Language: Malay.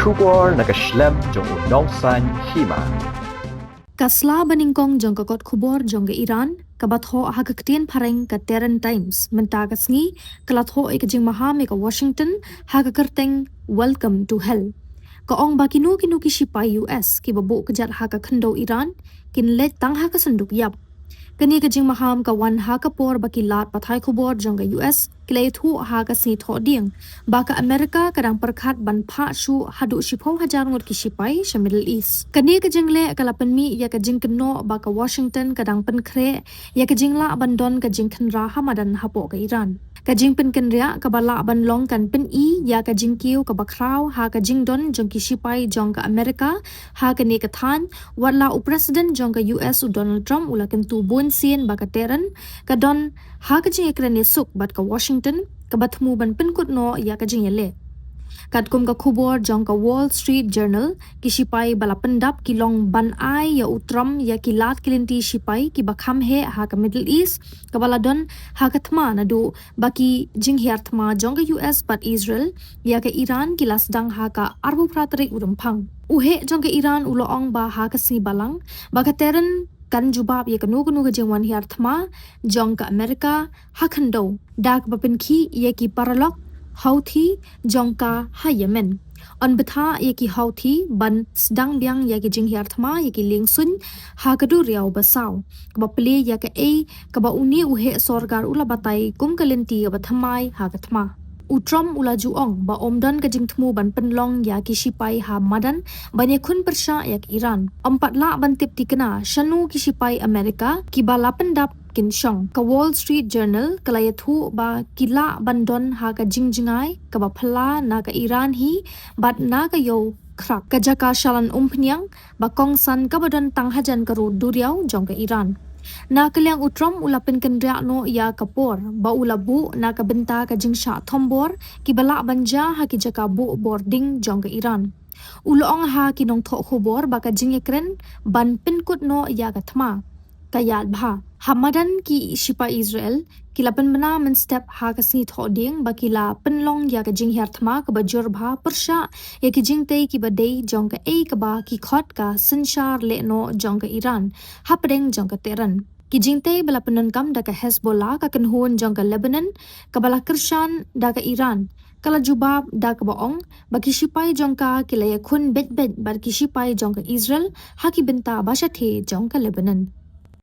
Khubor nakaslem jong unongsan Hima. Kasla baningkong jong kakot Khubor jong ke Iran, kabatho hagaktian pareng ka Terran Times, mentakas ngi kalatho ikajing maham ka Washington hagakerteng welcome to hell. Kaong bakinu kinu ki Shipai US ki babu kejat hagakhendo Iran kin let tang Synduk yap. Kani kajing maham ka wan hakapor baki lat pathai Khubor jong ke US kilay thu hagasni Thoh ding baka Amerika kadang perkhat ban pha shu hadu shipho hajar ngot ki Shipai sha Middle East. Kani kajing le kalapan mi ya kajing keno baka Washington kadang penkre ya kajing la bandon kajing khenra hamadan hapo ke Iran. Kajing pen kenria kabala ban long kan pen I ya kajing kiu kabakrau ha kajing don jong ki Shipai jong ka Amerika ha kani kathan wala u president jong ka US u Donald Trump ula kan tu bun sien baka Terran kadon ha kajing ekrane suk bat ka Washington kabathmu ban pen kut no ya kajing yele. Katkum ka Khubor jong ka Wall Street Journal ki Shipai bala pendap ki long ban ai ya utram ya ki lat kilinti Shipai ki bakham he ha ka Middle East ka bala don ha ka thma na du baki jing hiar thma jong ka US but Israel ya ka Iran ki lasdang ha ka arbu pratrik urumphang uhe jong ka Iran ulo ong ba ha ka si balang baka Terran kan jubab ya kanu kanu ka jingwan hiar thma jong ka Amerika ha khando dak bapin khi ya ki paralok Houthi jongka ha Yemen. On betha ye ki Houthi ban sedang biang ye ki jing hiar thma ye ki ling sun ha kadu riau basau. Kaba ple ye ka kaba uni uhe sorgar ula batai kum kalenti ba thamai ha ka thma. Utram ula juong ba omdan ka jing thmu ban penlong ya ki Shipai ha madan banye khun persha ya ki Iran. Empat la ban tip tikena shanu ki Shipai Amerika ki bala pendap kinshong ka Wall Street Journal kalayathu ba kila bandon ha ka jingjingai ka ba phala na ka Iran hi bat na ka yo khrak ka jaka shalan umpnyang ba kongsan ka badon tanghajan karu duriau jong ka Iran. Na kaliang utram ula penkendria no ya kapor ba ula bu na ka benta ka jingsha thombor ki bala banja ha ki jaka bu boarding jong ka Iran. Ulong ha ki nong Thoh Khubor ba ka jingekren ban penkut no ya ka thma kayat bha hamadan ki Shipai Israel kilapan mana men step ha ka sni Thoh ding ba kila penlong ya ka jing hiar thma ka bajur bha persha ya ki jing tei ki badei jong ka ka ba ki khot ka sinshar le no jong ka Iran hapdeng jong ka Tehran ki jing tei bala penon kam da ka Hezbollah ka kenhun jong ka Lebanon ka bala kershan da ka Iran kala jubab da ka baong ba ki Shipai jong ka kilaya khun bet bet ba ki Shipai jong ka Israel ha ki benta ba sha the jong ka Lebanon.